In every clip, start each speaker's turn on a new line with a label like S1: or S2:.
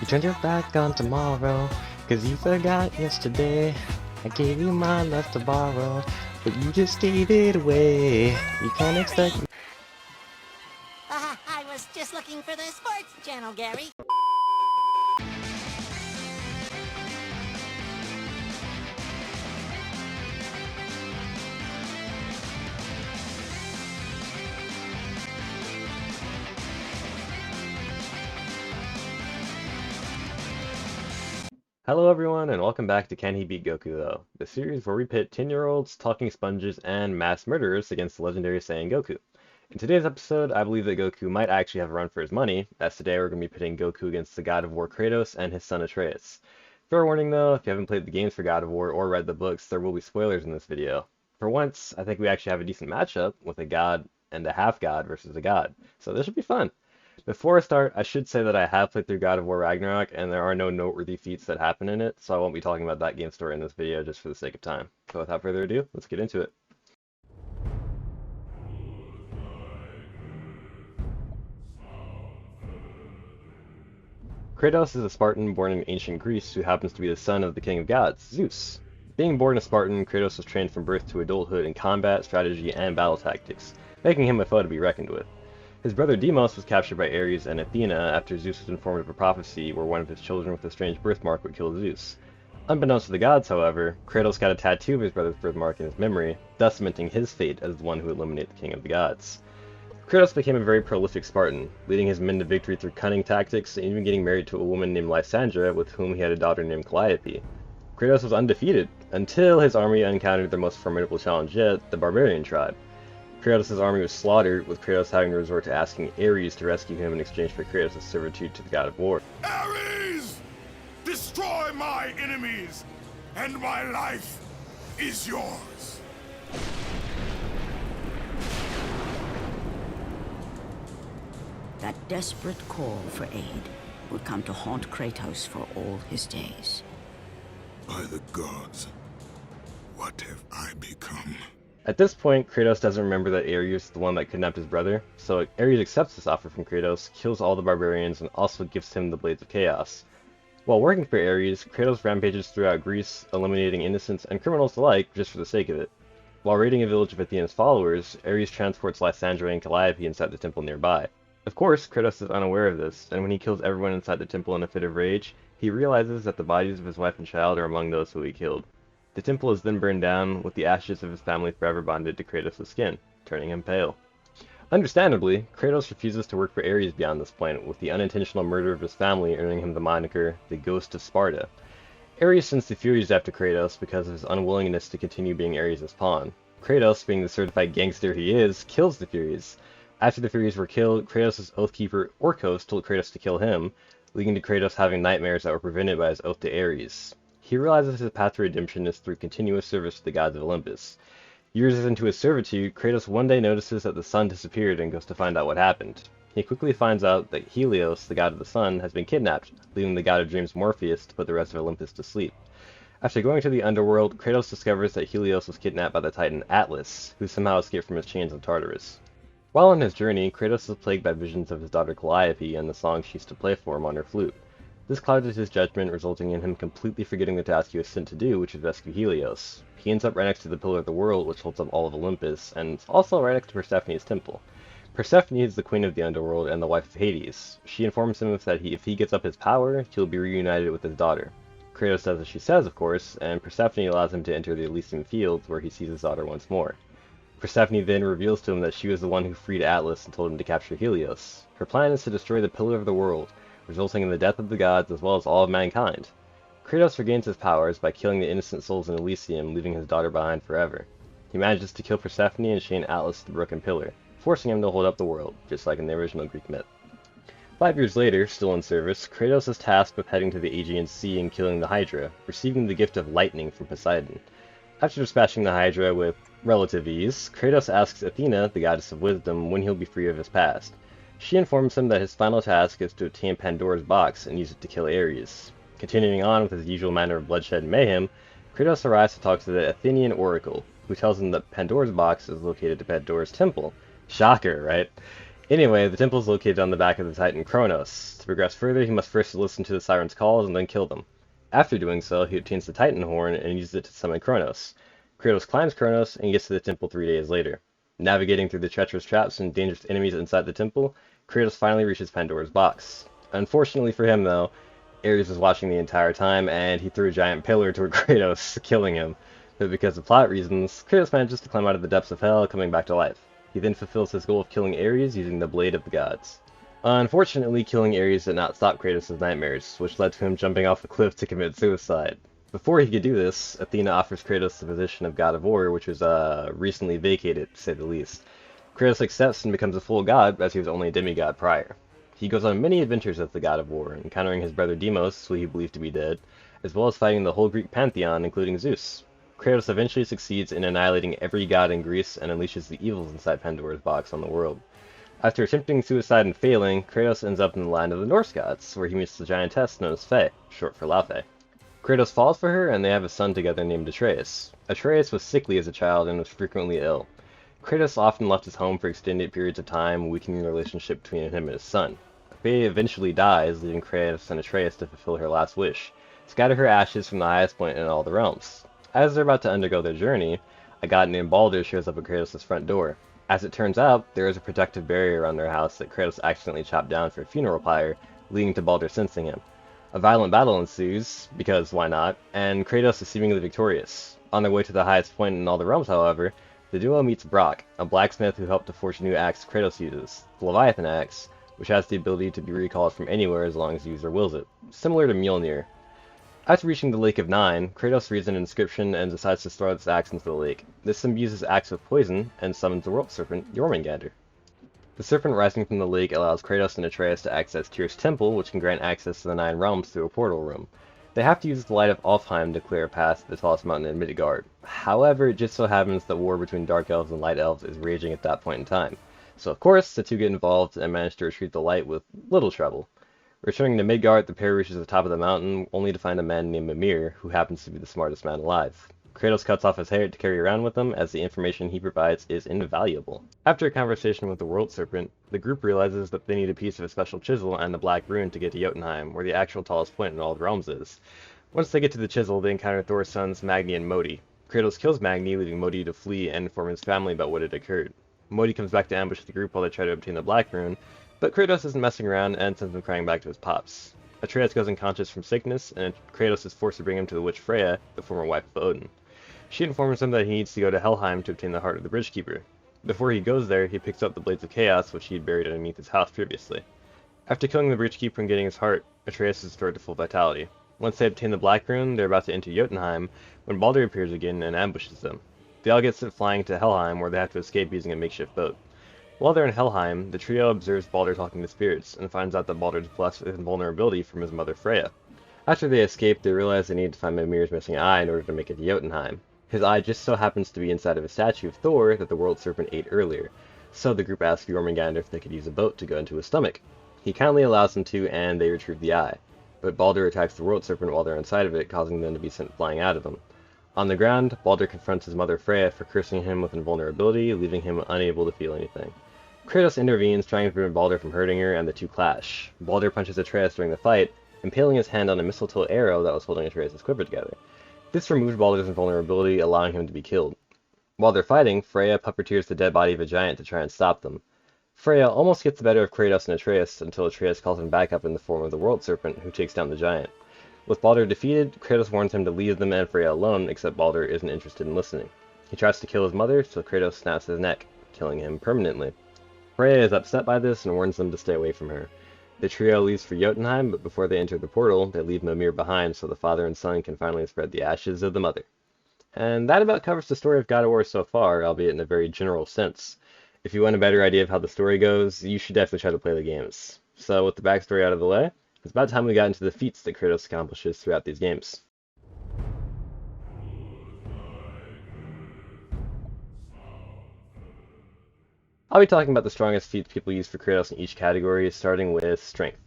S1: You turned your back on tomorrow, 'cause you forgot yesterday. I gave you my love to borrow, but you just gave it away. You can't expect me.
S2: I was just looking for the sports channel, Gary.
S1: Hello everyone, and welcome back to Can He Beat Goku Though, the series where we pit 10-year-olds, talking sponges, and mass murderers against the legendary Saiyan Goku. In today's episode, I believe that Goku might actually have a run for his money, as today we're going to be pitting Goku against the God of War Kratos and his son Atreus. Fair warning though, if you haven't played the games for God of War or read the books, there will be spoilers in this video. For once, I think we actually have a decent matchup with a god and a half-god versus a god, so this should be fun. Before I start, I should say that I have played through God of War Ragnarok, and there are no noteworthy feats that happen in it, so I won't be talking about that game story in this video just for the sake of time. So without further ado, let's get into it. Kratos is a Spartan born in ancient Greece who happens to be the son of the king of gods, Zeus. Being born a Spartan, Kratos was trained from birth to adulthood in combat, strategy, and battle tactics, making him a foe to be reckoned with. His brother Deimos was captured by Ares and Athena after Zeus was informed of a prophecy where one of his children with a strange birthmark would kill Zeus. Unbeknownst to the gods, however, Kratos got a tattoo of his brother's birthmark in his memory, thus cementing his fate as the one who would eliminate the king of the gods. Kratos became a very prolific Spartan, leading his men to victory through cunning tactics and even getting married to a woman named Lysandra with whom he had a daughter named Calliope. Kratos was undefeated, until his army encountered their most formidable challenge yet, the barbarian tribe. Kratos' army was slaughtered, with Kratos having to resort to asking Ares to rescue him in exchange for Kratos' servitude to the god of war.
S3: Ares! Destroy my enemies, and my life is yours!
S4: That desperate call for aid would come to haunt Kratos for all his days.
S3: By the gods, what have I become?
S1: At this point, Kratos doesn't remember that Atreus is the one that kidnapped his brother, so Ares accepts this offer from Kratos, kills all the barbarians, and also gives him the Blades of Chaos. While working for Ares, Kratos rampages throughout Greece, eliminating innocents and criminals alike just for the sake of it. While raiding a village of Athena's followers, Ares transports Lysandra and Calliope inside the temple nearby. Of course, Kratos is unaware of this, and when he kills everyone inside the temple in a fit of rage, he realizes that the bodies of his wife and child are among those who he killed. The temple is then burned down, with the ashes of his family forever bonded to Kratos' skin, turning him pale. Understandably, Kratos refuses to work for Ares beyond this point, with the unintentional murder of his family earning him the moniker, the Ghost of Sparta. Ares sends the Furies after Kratos because of his unwillingness to continue being Ares' pawn. Kratos, being the certified gangster he is, kills the Furies. After the Furies were killed, Kratos' Oathkeeper Orkos told Kratos to kill him, leading to Kratos having nightmares that were prevented by his oath to Ares. He realizes his path to redemption is through continuous service to the gods of Olympus. Years into his servitude, Kratos one day notices that the sun disappeared and goes to find out what happened. He quickly finds out that Helios, the god of the sun, has been kidnapped, leaving the god of dreams Morpheus to put the rest of Olympus to sleep. After going to the underworld, Kratos discovers that Helios was kidnapped by the titan Atlas, who somehow escaped from his chains in Tartarus. While on his journey, Kratos is plagued by visions of his daughter Calliope and the songs she used to play for him on her flute. This clouded his judgment, resulting in him completely forgetting the task he was sent to do, which is rescue Helios. He ends up right next to the Pillar of the World, which holds up all of Olympus, and it's also right next to Persephone's temple. Persephone is the queen of the underworld and the wife of Hades. She informs him that if he gets up his power, he'll be reunited with his daughter. Kratos does as she says, of course, and Persephone allows him to enter the Elysian Fields, where he sees his daughter once more. Persephone then reveals to him that she was the one who freed Atlas and told him to capture Helios. Her plan is to destroy the Pillar of the World, resulting in the death of the gods as well as all of mankind. Kratos regains his powers by killing the innocent souls in Elysium, leaving his daughter behind forever. He manages to kill Persephone and chain Atlas to the broken pillar, forcing him to hold up the world, just like in the original Greek myth. 5 years later, still in service, Kratos is tasked with heading to the Aegean Sea and killing the Hydra, receiving the gift of lightning from Poseidon. After dispatching the Hydra with relative ease, Kratos asks Athena, the goddess of wisdom, when he'll be free of his past. She informs him that his final task is to obtain Pandora's box and use it to kill Ares. Continuing on with his usual manner of bloodshed and mayhem, Kratos arrives to talk to the Athenian oracle, who tells him that Pandora's box is located at Pandora's temple. Shocker, right? Anyway, the temple is located on the back of the Titan Kronos. To progress further, he must first listen to the Siren's calls and then kill them. After doing so, he obtains the Titan Horn and uses it to summon Kronos. Kratos climbs Kronos and gets to the temple 3 days later. Navigating through the treacherous traps and dangerous enemies inside the temple, Kratos finally reaches Pandora's box. Unfortunately for him, though, Ares was watching the entire time, and he threw a giant pillar toward Kratos, killing him. But because of plot reasons, Kratos manages to climb out of the depths of hell, coming back to life. He then fulfills his goal of killing Ares using the Blade of the Gods. Unfortunately, killing Ares did not stop Kratos' nightmares, which led to him jumping off a cliff to commit suicide. Before he could do this, Athena offers Kratos the position of God of War, which was recently vacated, to say the least. Kratos accepts and becomes a full god, as he was only a demigod prior. He goes on many adventures as the God of War, encountering his brother Deimos, who he believed to be dead, as well as fighting the whole Greek pantheon, including Zeus. Kratos eventually succeeds in annihilating every god in Greece and unleashes the evils inside Pandora's box on the world. After attempting suicide and failing, Kratos ends up in the land of the Norse gods, where he meets the giantess known as Fae, short for Laufey. Kratos falls for her, and they have a son together named Atreus. Atreus was sickly as a child and was frequently ill. Kratos often left his home for extended periods of time, weakening the relationship between him and his son. Fae eventually dies, leaving Kratos and Atreus to fulfill her last wish: scatter her ashes from the highest point in all the realms. As they're about to undergo their journey, a god named Balder shows up at Kratos' front door. As it turns out, there is a protective barrier around their house that Kratos accidentally chopped down for a funeral pyre, leading to Balder sensing him. A violent battle ensues, because why not, and Kratos is seemingly victorious. On their way to the highest point in all the realms, however, the duo meets Brock, a blacksmith who helped to forge a new axe Kratos uses, the Leviathan axe, which has the ability to be recalled from anywhere as long as the user wills it, similar to Mjolnir. After reaching the Lake of Nine, Kratos reads an inscription and decides to throw this axe into the lake. This imbues his axe with poison and summons the world serpent, Jormungandr. The serpent rising from the lake allows Kratos and Atreus to access Tyr's temple, which can grant access to the Nine Realms through a portal room. They have to use the light of Alfheim to clear a path to the tallest mountain in Midgard. However, it just so happens that war between Dark Elves and Light Elves is raging at that point in time. So of course, the two get involved and manage to retrieve the light with little trouble. Returning to Midgard, the pair reaches the top of the mountain, only to find a man named Mimir, who happens to be the smartest man alive. Kratos cuts off his hair to carry around with him, as the information he provides is invaluable. After a conversation with the World Serpent, the group realizes that they need a piece of a special chisel and a black rune to get to Jotunheim, where the actual tallest point in all the realms is. Once they get to the chisel, they encounter Thor's sons Magni and Modi. Kratos kills Magni, leaving Modi to flee and inform his family about what had occurred. Modi comes back to ambush the group while they try to obtain the black rune, but Kratos isn't messing around and sends him crying back to his pops. Atreus goes unconscious from sickness, and Kratos is forced to bring him to the witch Freya, the former wife of Odin. She informs him that he needs to go to Helheim to obtain the heart of the Bridgekeeper. Before he goes there, he picks up the Blades of Chaos, which he had buried underneath his house previously. After killing the Bridgekeeper and getting his heart, Atreus is restored to full vitality. Once they obtain the Black Rune, they're about to enter Jotunheim, when Balder appears again and ambushes them. They all get sent flying to Helheim, where they have to escape using a makeshift boat. While they're in Helheim, the trio observes Balder talking to spirits, and finds out that Balder is blessed with invulnerability from his mother Freya. After they escape, they realize they need to find Mimir's missing eye in order to make it to Jotunheim. His eye just so happens to be inside of a statue of Thor that the World Serpent ate earlier, so the group asks Jormungandr if they could use a boat to go into his stomach. He kindly allows them to, and they retrieve the eye. But Balder attacks the World Serpent while they're inside of it, causing them to be sent flying out of him. On the ground, Balder confronts his mother Freya for cursing him with invulnerability, leaving him unable to feel anything. Kratos intervenes, trying to prevent Balder from hurting her, and the two clash. Balder punches Atreus during the fight, impaling his hand on a mistletoe arrow that was holding Atreus' quiver together. This removes Balder's invulnerability, allowing him to be killed. While they're fighting, Freya puppeteers the dead body of a giant to try and stop them. Freya almost gets the better of Kratos and Atreus until Atreus calls him back up in the form of the World Serpent, who takes down the giant. With Balder defeated, Kratos warns him to leave them and Freya alone, except Balder isn't interested in listening. He tries to kill his mother, so Kratos snaps his neck, killing him permanently. Freya is upset by this and warns them to stay away from her. The trio leaves for Jotunheim, but before they enter the portal, they leave Mimir behind so the father and son can finally spread the ashes of the mother. And that about covers the story of God of War so far, albeit in a very general sense. If you want a better idea of how the story goes, you should definitely try to play the games. So with the backstory out of the way, it's about time we got into the feats that Kratos accomplishes throughout these games. I'll be talking about the strongest feats people use for Kratos in each category, starting with strength.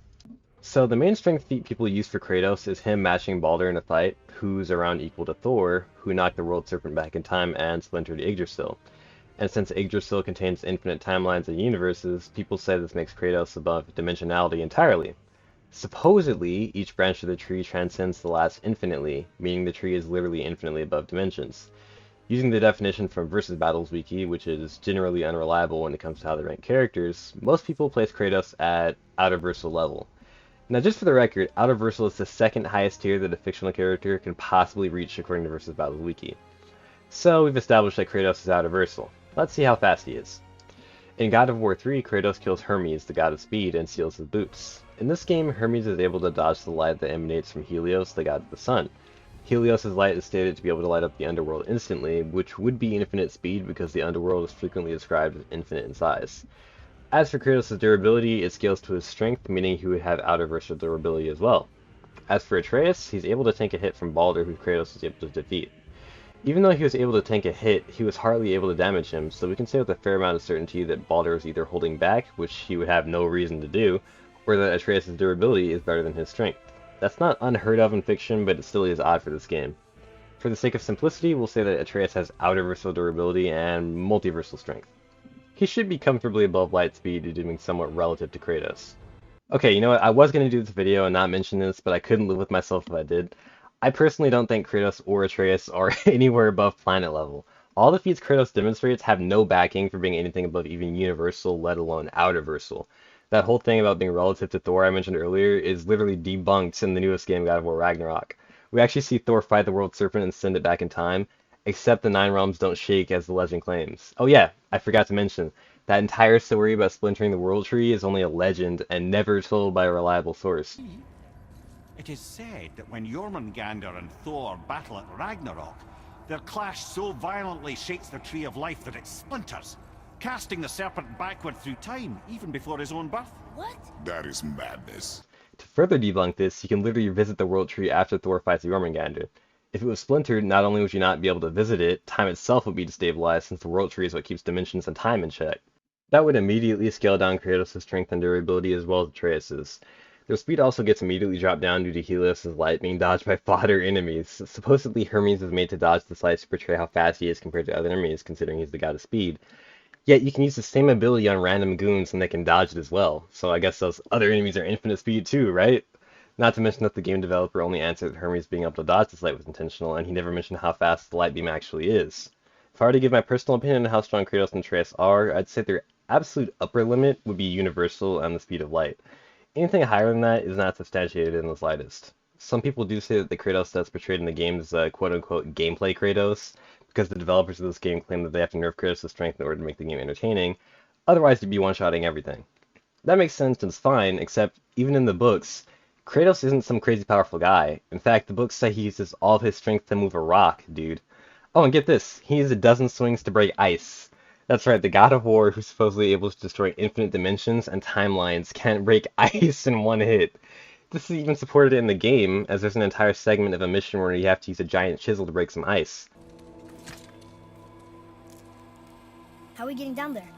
S1: So the main strength feat people use for Kratos is him matching Balder in a fight, who's around equal to Thor, who knocked the World Serpent back in time and splintered Yggdrasil. And since Yggdrasil contains infinite timelines and universes, people say this makes Kratos above dimensionality entirely. Supposedly, each branch of the tree transcends the last infinitely, meaning the tree is literally infinitely above dimensions. Using the definition from Versus Battles Wiki, which is generally unreliable when it comes to how they rank characters, most people place Kratos at Outerversal level. Now, just for the record, Outerversal is the second highest tier that a fictional character can possibly reach according to Versus Battles Wiki. So we've established that Kratos is Outerversal. Let's see how fast he is. In God of War 3, Kratos kills Hermes, the god of speed, and steals his boots. In this game, Hermes is able to dodge the light that emanates from Helios, the god of the sun. Helios' light is stated to be able to light up the underworld instantly, which would be infinite speed because the underworld is frequently described as infinite in size. As for Kratos' durability, it scales to his strength, meaning he would have outerversal durability as well. As for Atreus, he's able to tank a hit from Baldur, who Kratos was able to defeat. Even though he was able to tank a hit, he was hardly able to damage him, so we can say with a fair amount of certainty that Baldur was either holding back, which he would have no reason to do, or that Atreus' durability is better than his strength. That's not unheard of in fiction, but it still is odd for this game. For the sake of simplicity, we'll say that Atreus has outerversal durability and multiversal strength. He should be comfortably above light speed, doing somewhat relative to Kratos. Okay, you know what, I was going to do this video and not mention this, but I couldn't live with myself if I did. I personally don't think Kratos or Atreus are anywhere above planet level. All the feats Kratos demonstrates have no backing for being anything above even universal, let alone outerversal. That whole thing about being relative to Thor I mentioned earlier is literally debunked in the newest game, God of War Ragnarok. We actually see Thor fight the World Serpent and send it back in time, except the Nine Realms don't shake as the legend claims. Oh yeah, I forgot to mention, that entire story about splintering the World Tree is only a legend and never told by a reliable source.
S5: It is said that when Jormungandr and Thor battle at Ragnarok, their clash so violently shakes the Tree of Life that it splinters, casting the serpent backward through time, even before his own birth.
S2: What?
S3: That is madness.
S1: To further debunk this, you can literally visit the World Tree after Thor fights Jormungandr. If it was splintered, not only would you not be able to visit it, time itself would be destabilized since the World Tree is what keeps dimensions and time in check. That would immediately scale down Kratos' strength and durability as well as Atreus'. Their speed also gets immediately dropped down due to Helios' light being dodged by fodder enemies. Supposedly Hermes is made to dodge this light to portray how fast he is compared to other enemies, considering he's the god of speed. Yet you can use the same ability on random goons and they can dodge it as well, so I guess those other enemies are infinite speed too, right? Not to mention that the game developer only answered that Hermes being able to dodge this light was intentional, and he never mentioned how fast the light beam actually is. If I were to give my personal opinion on how strong Kratos and Atreus are, I'd say their absolute upper limit would be universal and the speed of light. Anything higher than that is not substantiated in the slightest. Some people do say that the Kratos that's portrayed in the game is quote-unquote gameplay Kratos, because the developers of this game claim that they have to nerf Kratos' strength in order to make the game entertaining, otherwise you'd be one-shotting everything. That makes sense and it's fine, except even in the books, Kratos isn't some crazy powerful guy. In fact, the books say he uses all of his strength to move a rock, dude. Oh, and get this, he uses a dozen swings to break ice. That's right, the God of War, who's supposedly able to destroy infinite dimensions and timelines, can't break ice in one hit. This is even supported in the game, as there's an entire segment of a mission where you have to use a giant chisel to break some ice.
S6: How are we getting down there?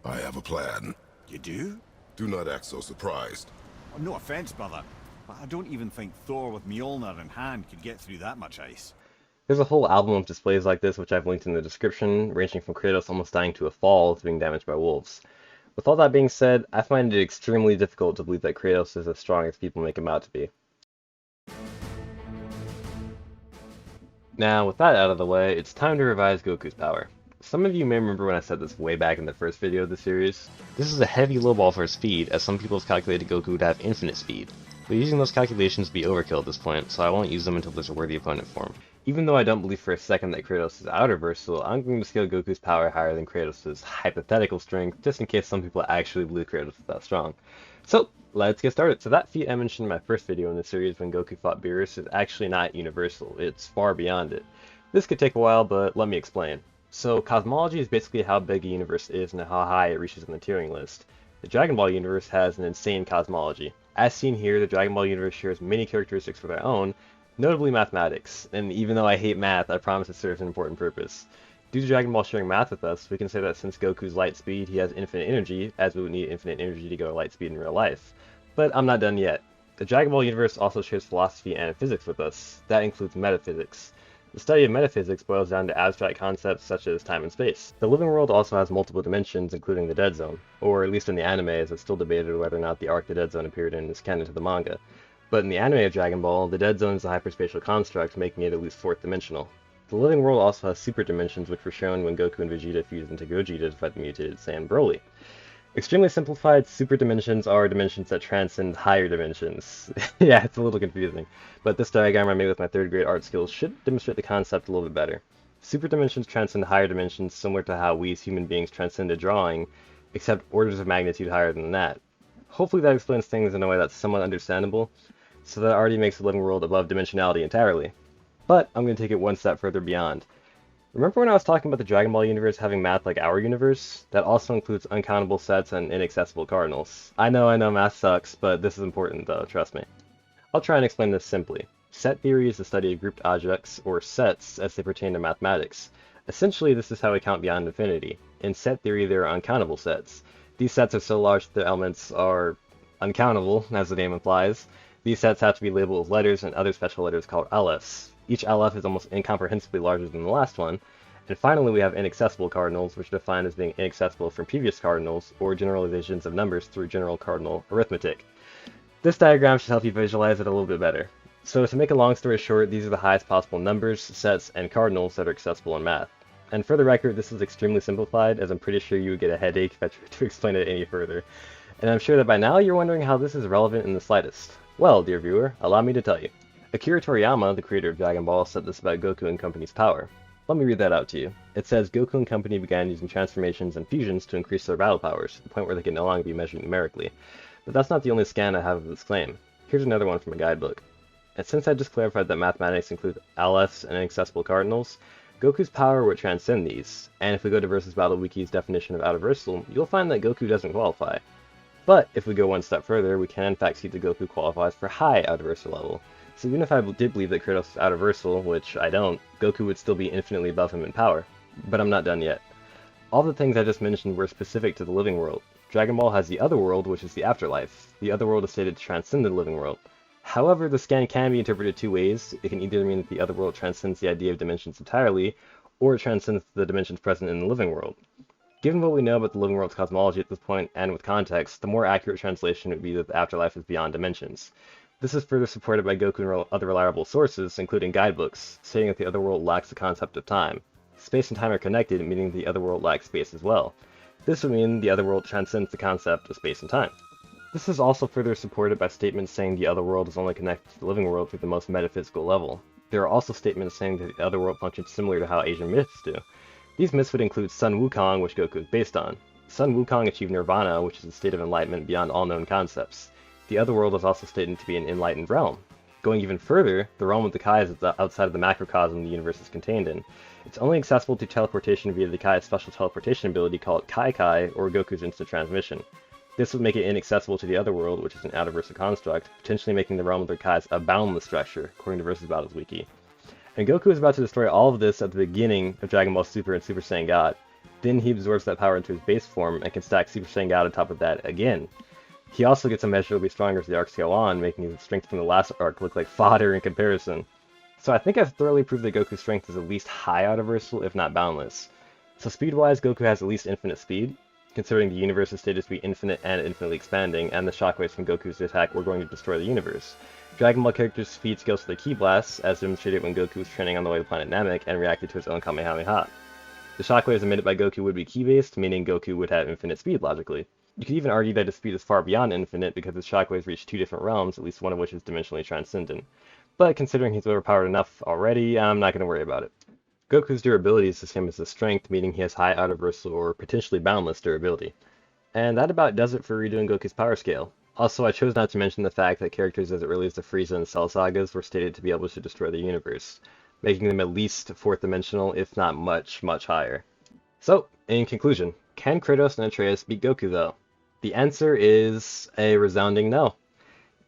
S3: I have a plan.
S5: You do?
S3: Do not act so surprised.
S5: Oh, no offense, brother, but I don't even think Thor with Mjolnir in hand could get through that much ice.
S1: There's a whole album of displays like this, which I've linked in the description, ranging from Kratos almost dying to a fall to being damaged by wolves. With all that being said, I find it extremely difficult to believe that Kratos is as strong as people make him out to be. Now, with that out of the way, it's time to revise Goku's power. Some of you may remember when I said this way back in the first video of the series. This is a heavy lowball for speed, as some people have calculated Goku to have infinite speed. But using those calculations would be overkill at this point, so I won't use them until there's a worthy opponent for him. Even though I don't believe for a second that Kratos is outerversal, I'm going to scale Goku's power higher than Kratos' hypothetical strength, just in case some people actually believe Kratos is that strong. So, let's get started. So that feat I mentioned in my first video in the series when Goku fought Beerus is actually not universal, it's far beyond it. This could take a while, but let me explain. So, cosmology is basically how big a universe is and how high it reaches in the tiering list. The Dragon Ball universe has an insane cosmology. As seen here, the Dragon Ball universe shares many characteristics of their own, notably mathematics, and even though I hate math, I promise it serves an important purpose. Due to Dragon Ball sharing math with us, we can say that since Goku's light speed, he has infinite energy, as we would need infinite energy to go to light speed in real life. But I'm not done yet. The Dragon Ball universe also shares philosophy and physics with us. That includes metaphysics. The study of metaphysics boils down to abstract concepts such as time and space. The living world also has multiple dimensions, including the Dead Zone, or at least in the anime, as it's still debated whether or not the arc the Dead Zone appeared in is canon to the manga. But in the anime of Dragon Ball, the Dead Zone is a hyperspatial construct, making it at least fourth dimensional. The living world also has super dimensions, which were shown when Goku and Vegeta fused into Gogeta to fight the mutated Saiyan Broly. Extremely simplified, super dimensions are dimensions that transcend higher dimensions. Yeah, it's a little confusing, but this diagram I made with my 3rd grade art skills should demonstrate the concept a little bit better. Super dimensions transcend higher dimensions similar to how we as human beings transcend a drawing, except orders of magnitude higher than that. Hopefully that explains things in a way that's somewhat understandable, so that already makes the living world above dimensionality entirely. But I'm going to take it one step further beyond. Remember when I was talking about the Dragon Ball universe having math like our universe? That also includes uncountable sets and inaccessible cardinals. I know, math sucks, but this is important though, trust me. I'll try and explain this simply. Set theory is the study of grouped objects, or sets, as they pertain to mathematics. Essentially, this is how we count beyond infinity. In set theory, there are uncountable sets. These sets are so large that the elements are uncountable, as the name implies. These sets have to be labeled with letters and other special letters called LFs. Each LF is almost incomprehensibly larger than the last one. And finally, we have inaccessible cardinals, which are defined as being inaccessible from previous cardinals, or generalizations of numbers through general cardinal arithmetic. This diagram should help you visualize it a little bit better. So to make a long story short, these are the highest possible numbers, sets, and cardinals that are accessible in math. And for the record, this is extremely simplified, as I'm pretty sure you would get a headache if I tried to explain it any further. And I'm sure that by now you're wondering how this is relevant in the slightest. Well, dear viewer, allow me to tell you. Akira Toriyama, the creator of Dragon Ball, said this about Goku and Company's power. Let me read that out to you. It says, Goku and Company began using transformations and fusions to increase their battle powers, to the point where they can no longer be measured numerically. But that's not the only scan I have of this claim. Here's another one from a guidebook. And since I just clarified that mathematics include LFs and inaccessible cardinals, Goku's power would transcend these, and if we go to Versus Battle Wiki's definition of out-of-versal, you'll find that Goku doesn't qualify. But if we go one step further, we can in fact see that Goku qualifies for high out-of-versal level. So even if I did believe that Kratos is out-of-versal, which I don't, Goku would still be infinitely above him in power. But I'm not done yet. All the things I just mentioned were specific to the living world. Dragon Ball has the other world, which is the afterlife. The other world is stated to transcend the living world. However, the scan can be interpreted two ways. It can either mean that the other world transcends the idea of dimensions entirely, or it transcends the dimensions present in the living world. Given what we know about the living world's cosmology at this point, and with context, the more accurate translation would be that the afterlife is beyond dimensions. This is further supported by Goku and other reliable sources, including guidebooks, stating that the other world lacks the concept of time. Space and time are connected, meaning the other world lacks space as well. This would mean the other world transcends the concept of space and time. This is also further supported by statements saying the other world is only connected to the living world through the most metaphysical level. There are also statements saying that the other world functions similar to how Asian myths do. These myths would include Sun Wukong, which Goku is based on. Sun Wukong achieved nirvana, which is a state of enlightenment beyond all known concepts. The other world is also stated to be an enlightened realm. Going even further, the realm of the Kai is outside of the macrocosm the universe is contained in. It's only accessible to teleportation via the Kai's special teleportation ability called Kai Kai, or Goku's instant transmission. This would make it inaccessible to the other world, which is an out-of-versal construct, potentially making the realm of the Kais a boundless structure, according to Versus Battles Wiki. And Goku is about to destroy all of this at the beginning of Dragon Ball Super and Super Saiyan God. Then he absorbs that power into his base form and can stack Super Saiyan God on top of that again. He also gets immeasurably stronger as the arcs go on, making his strength from the last arc look like fodder in comparison. So I think I've thoroughly proved that Goku's strength is at least high out-of-versal, if not boundless. So speed-wise, Goku has at least infinite speed, considering the universe is stated to be infinite and infinitely expanding, and the shockwaves from Goku's attack were going to destroy the universe. Dragon Ball characters' speed scales to the Ki Blasts, as demonstrated when Goku was training on the way to planet Namek and reacted to his own Kamehameha. The shockwaves emitted by Goku would be Ki-based, meaning Goku would have infinite speed logically. You could even argue that his speed is far beyond infinite because his shockwaves reach two different realms, at least one of which is dimensionally transcendent. But considering he's overpowered enough already, I'm not going to worry about it. Goku's durability is the same as his strength, meaning he has high out-of-versal or potentially boundless durability. And that about does it for redoing Goku's power scale. Also, I chose not to mention the fact that characters as early as the Frieza and Cell sagas were stated to be able to destroy the universe, making them at least fourth dimensional, if not much, much higher. So, in conclusion, can Kratos and Atreus beat Goku though? The answer is a resounding no.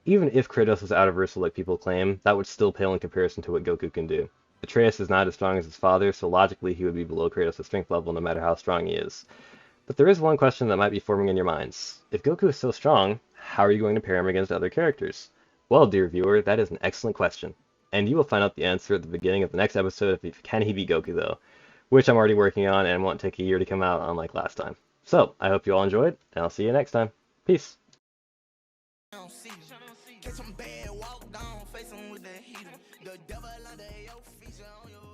S1: Even if Kratos was out-of-versal like people claim, that would still pale in comparison to what Goku can do. Atreus is not as strong as his father, so logically he would be below Kratos' strength level no matter how strong he is. But there is one question that might be forming in your minds. If Goku is so strong, how are you going to pair him against other characters? Well, dear viewer, that is an excellent question. And you will find out the answer at the beginning of the next episode of Can He Beat Goku, though, which I'm already working on and won't take a year to come out unlike last time. So, I hope you all enjoyed, and I'll see you next time. Peace.
S7: Catch 'em bad, walk down, face 'em with the heater. The devil under your feature on your